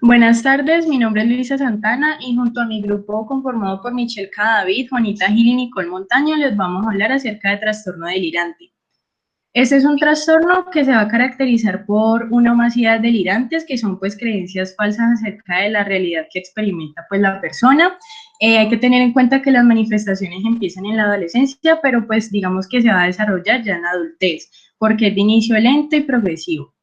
Buenas tardes, mi nombre es Luisa Santana y junto a mi grupo conformado por Michelle Cadavid, Juanita Gil y Nicole Montaño les vamos a hablar acerca de trastorno delirante. Este es un trastorno que se va a caracterizar por una masividad de delirantes, que son pues creencias falsas acerca de la realidad que experimenta pues la persona. Hay que tener en cuenta que las manifestaciones empiezan en la adolescencia, pero pues digamos que se va a desarrollar ya en la adultez, porque es de inicio lento y progresivo.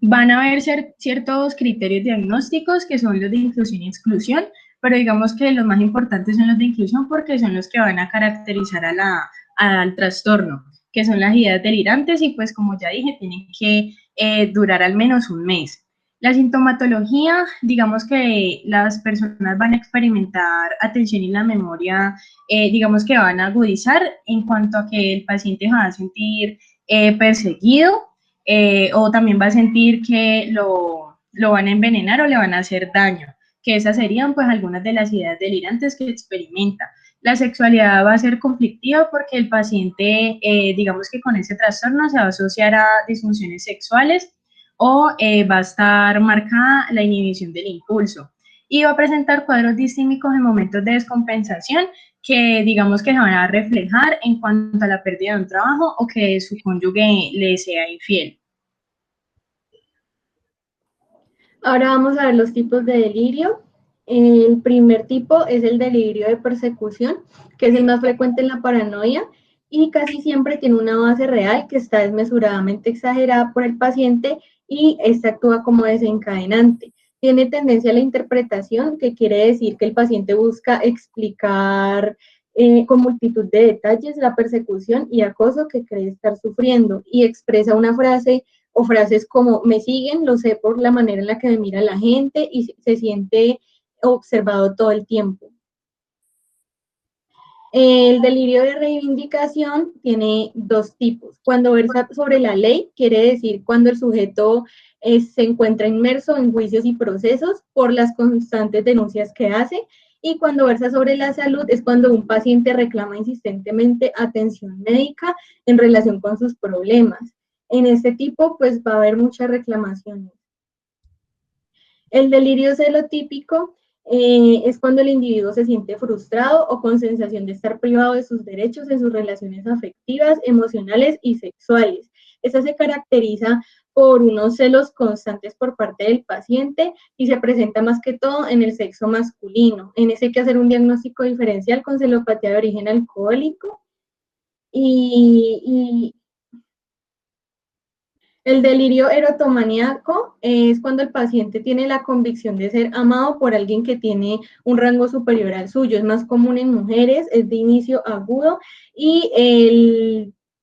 Van a haber ciertos criterios diagnósticos que son los de inclusión y exclusión, pero digamos que los más importantes son los de inclusión porque son los que van a caracterizar al trastorno, que son las ideas delirantes y pues como ya dije, tienen que durar al menos un mes. La sintomatología, digamos que las personas van a experimentar atención y la memoria, digamos que van a agudizar en cuanto a que el paciente va a sentir perseguido, o también va a sentir que lo van a envenenar o le van a hacer daño, que esas serían pues algunas de las ideas delirantes que experimenta. La sexualidad va a ser conflictiva porque el paciente, digamos que con ese trastorno se va a asociar a disfunciones sexuales o va a estar marcada la inhibición del impulso y va a presentar cuadros distímicos en momentos de descompensación que digamos que se van a reflejar en cuanto a la pérdida de un trabajo o que su cónyuge le sea infiel. Ahora vamos a ver los tipos de delirio. El primer tipo es el delirio de persecución, que es el más frecuente en la paranoia y casi siempre tiene una base real que está desmesuradamente exagerada por el paciente y esta actúa como desencadenante. Tiene tendencia a la interpretación, que quiere decir que el paciente busca explicar con multitud de detalles la persecución y acoso que cree estar sufriendo y expresa una frase o frases como me siguen, lo sé por la manera en la que me mira la gente y se siente observado todo el tiempo. El delirio de reivindicación tiene dos tipos. Cuando versa sobre la ley, quiere decir cuando el sujeto se encuentra inmerso en juicios y procesos por las constantes denuncias que hace. Y cuando versa sobre la salud es cuando un paciente reclama insistentemente atención médica en relación con sus problemas. En este tipo, pues va a haber muchas reclamaciones. El delirio celotípico es cuando el individuo se siente frustrado o con sensación de estar privado de sus derechos en sus relaciones afectivas, emocionales y sexuales. Esta se caracteriza por unos celos constantes por parte del paciente y se presenta más que todo en el sexo masculino. En ese hay que hacer un diagnóstico diferencial con celopatía de origen alcohólico y el delirio erotomaníaco es cuando el paciente tiene la convicción de ser amado por alguien que tiene un rango superior al suyo. Es más común en mujeres, es de inicio agudo y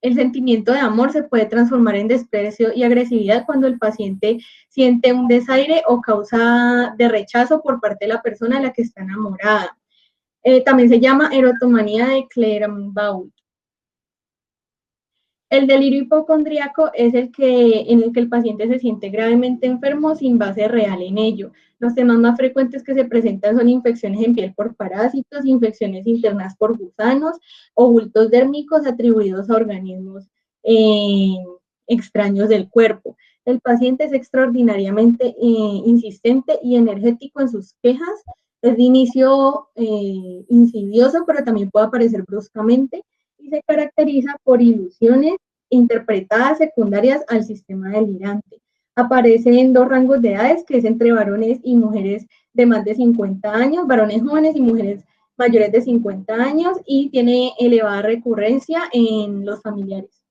el sentimiento de amor se puede transformar en desprecio y agresividad cuando el paciente siente un desaire o causa de rechazo por parte de la persona a la que está enamorada. También se llama erotomanía de Clermont-Bault. El delirio hipocondríaco es en el que el paciente se siente gravemente enfermo sin base real en ello. Los temas más frecuentes que se presentan son infecciones en piel por parásitos, infecciones internas por gusanos o bultos dérmicos atribuidos a organismos eh, extraños del cuerpo. El paciente es extraordinariamente insistente y energético en sus quejas. Es de inicio insidioso, pero también puede aparecer bruscamente y se caracteriza por ilusiones interpretadas secundarias al sistema delirante. Aparece en dos rangos de edades, que es entre varones y mujeres de más de 50 años, varones jóvenes y mujeres mayores de 50 años, y tiene elevada recurrencia en los familiares.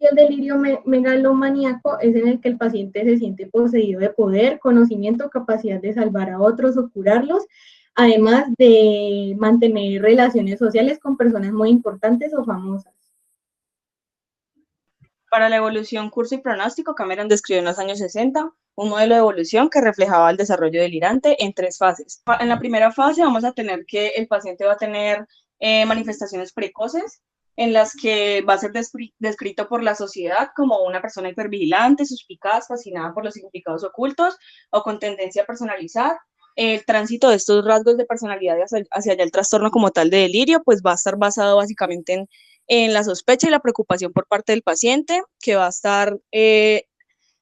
Y el delirio megalomaníaco es en el que el paciente se siente poseído de poder, conocimiento, capacidad de salvar a otros o curarlos, además de mantener relaciones sociales con personas muy importantes o famosas. Para la evolución, curso y pronóstico, Cameron describió en los años 60 un modelo de evolución que reflejaba el desarrollo delirante en tres fases. En la primera fase vamos a tener que el paciente va a tener manifestaciones precoces en las que va a ser descrito por la sociedad como una persona hipervigilante, suspicaz, fascinada por los significados ocultos o con tendencia a personalizar. El tránsito de estos rasgos de personalidad hacia allá el trastorno como tal de delirio, pues va a estar basado básicamente en la sospecha y la preocupación por parte del paciente, que va a estar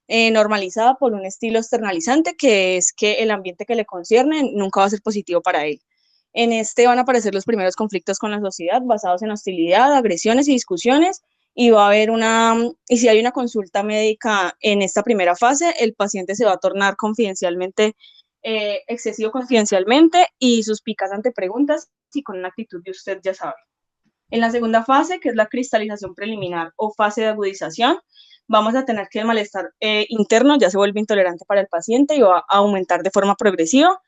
normalizada por un estilo externalizante, que es que el ambiente que le concierne nunca va a ser positivo para él. En este van a aparecer los primeros conflictos con la sociedad basados en hostilidad, agresiones y discusiones, y va a haber y si hay una consulta médica en esta primera fase, el paciente se va a tornar excesivo confidencialmente y suspicaz ante preguntas y con una actitud de usted ya sabe. En la segunda fase, que es la cristalización preliminar o fase de agudización, vamos a tener que el malestar interno ya se vuelve intolerante para el paciente y va a aumentar de forma progresiva,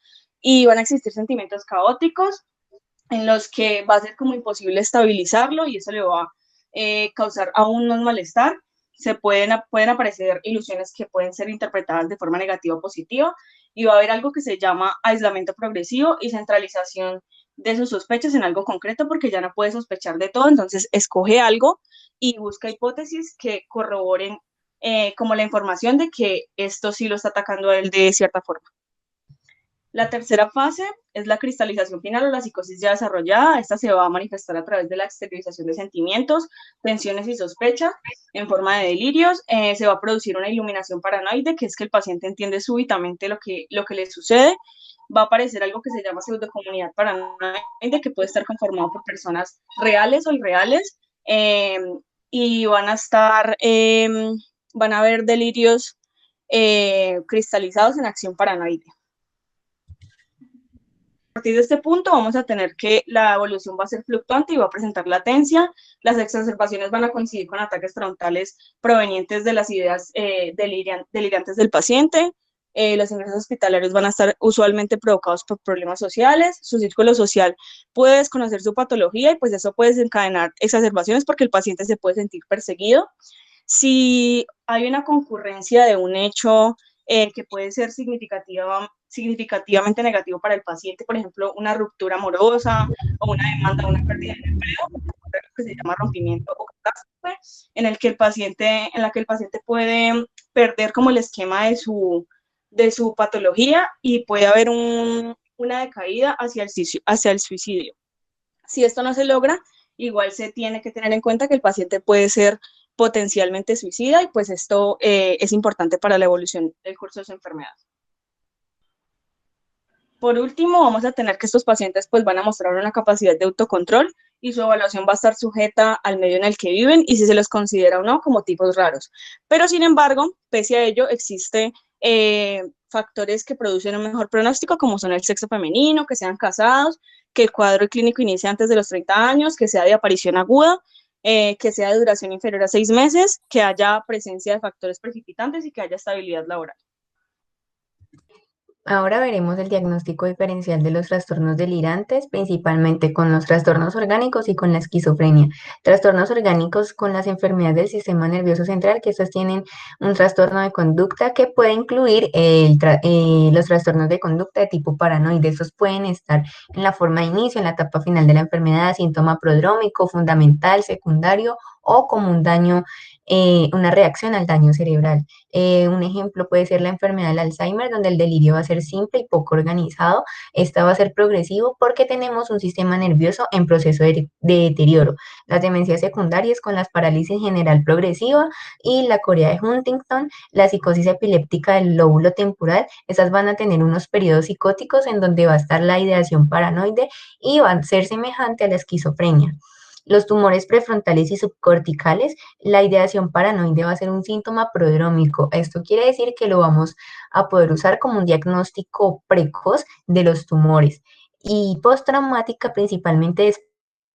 y van a existir sentimientos caóticos en los que va a ser como imposible estabilizarlo, y eso le va a causar aún más malestar. Pueden aparecer ilusiones que pueden ser interpretadas de forma negativa o positiva, y va a haber algo que se llama aislamiento progresivo y centralización de sus sospechas en algo concreto, porque ya no puede sospechar de todo, entonces escoge algo y busca hipótesis que corroboren como la información de que esto sí lo está atacando a él de cierta forma. La tercera fase es la cristalización final o la psicosis ya desarrollada. Esta se va a manifestar a través de la exteriorización de sentimientos, tensiones y sospechas en forma de delirios. Se va a producir una iluminación paranoide, que es que el paciente entiende súbitamente lo que le sucede. Va a aparecer algo que se llama pseudocomunidad paranoide, que puede estar conformado por personas reales o irreales, y van a haber delirios cristalizados en acción paranoide. A partir de este punto vamos a tener que la evolución va a ser fluctuante y va a presentar latencia. Las exacerbaciones van a coincidir con ataques frontales provenientes de las ideas delirantes del paciente. Los ingresos hospitalarios van a estar usualmente provocados por problemas sociales. Su círculo social puede desconocer su patología y pues eso puede desencadenar exacerbaciones porque el paciente se puede sentir perseguido. Si hay una concurrencia de un hecho que puede ser significativamente negativo para el paciente, por ejemplo, una ruptura amorosa o una demanda o una pérdida de empleo, que se llama rompimiento o catástrofe, en la que el paciente puede perder como el esquema de su patología y puede haber una decaída hacia el suicidio. Si esto no se logra, igual se tiene que tener en cuenta que el paciente puede ser potencialmente suicida, y pues esto es importante para la evolución del curso de su enfermedad. Por último, vamos a tener que estos pacientes pues van a mostrar una capacidad de autocontrol y su evaluación va a estar sujeta al medio en el que viven y si se los considera o no como tipos raros. Pero sin embargo, pese a ello, existe factores que producen un mejor pronóstico, como son el sexo femenino, que sean casados, que el cuadro clínico inicie antes de los 30 años, que sea de aparición aguda, que sea de duración inferior a 6 meses, que haya presencia de factores precipitantes y que haya estabilidad laboral. Ahora veremos el diagnóstico diferencial de los trastornos delirantes, principalmente con los trastornos orgánicos y con la esquizofrenia. Trastornos orgánicos con las enfermedades del sistema nervioso central, que estas tienen un trastorno de conducta que puede incluir los trastornos de conducta de tipo paranoide. Estos pueden estar en la forma de inicio, en la etapa final de la enfermedad, síntoma prodrómico, fundamental, secundario o como un daño, una reacción al daño cerebral. Un ejemplo puede ser la enfermedad del Alzheimer, donde el delirio va a ser simple y poco organizado. Esta va a ser progresivo porque tenemos un sistema nervioso en proceso de deterioro. Las demencias secundarias con las parálisis general progresiva y la corea de Huntington, la psicosis epiléptica del lóbulo temporal. Estas van a tener unos periodos psicóticos en donde va a estar la ideación paranoide y va a ser semejante a la esquizofrenia. Los tumores prefrontales y subcorticales, la ideación paranoide va a ser un síntoma prodrómico. Esto quiere decir que lo vamos a poder usar como un diagnóstico precoz de los tumores. Y postraumática, principalmente de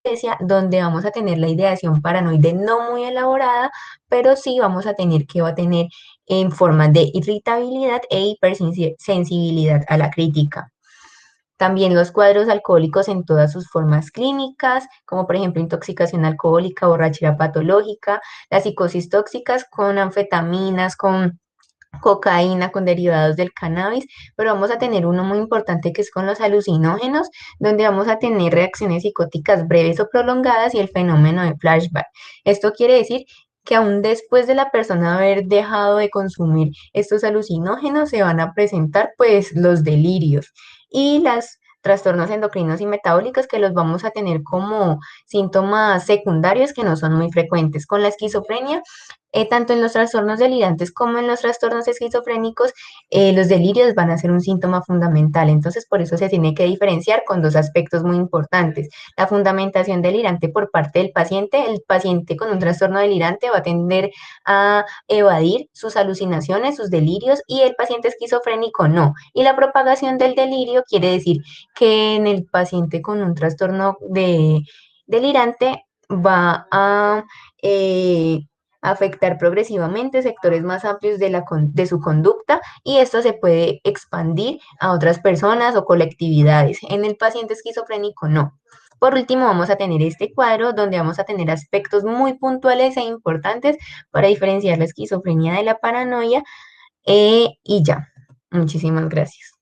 anestesia, donde vamos a tener la ideación paranoide no muy elaborada, pero sí vamos a tener que va a tener en forma de irritabilidad e hipersensibilidad a la crítica. También los cuadros alcohólicos en todas sus formas clínicas, como por ejemplo intoxicación alcohólica, borrachera patológica, las psicosis tóxicas con anfetaminas, con cocaína, con derivados del cannabis, pero vamos a tener uno muy importante que es con los alucinógenos, donde vamos a tener reacciones psicóticas breves o prolongadas y el fenómeno de flashback. Esto quiere decir que aún después de la persona haber dejado de consumir estos alucinógenos se van a presentar pues los delirios y los trastornos endocrinos y metabólicos, que los vamos a tener como síntomas secundarios que no son muy frecuentes. Con la esquizofrenia Tanto en los trastornos delirantes como en los trastornos esquizofrénicos, los delirios van a ser un síntoma fundamental. Entonces, por eso se tiene que diferenciar con dos aspectos muy importantes. La fundamentación delirante por parte del paciente. El paciente con un trastorno delirante va a tender a evadir sus alucinaciones, sus delirios, y el paciente esquizofrénico no. Y la propagación del delirio quiere decir que en el paciente con un trastorno delirante va a afectar progresivamente sectores más amplios de su conducta, y esto se puede expandir a otras personas o colectividades. En el paciente esquizofrénico no. Por último, vamos a tener este cuadro donde vamos a tener aspectos muy puntuales e importantes para diferenciar la esquizofrenia de la paranoia, y ya. Muchísimas gracias.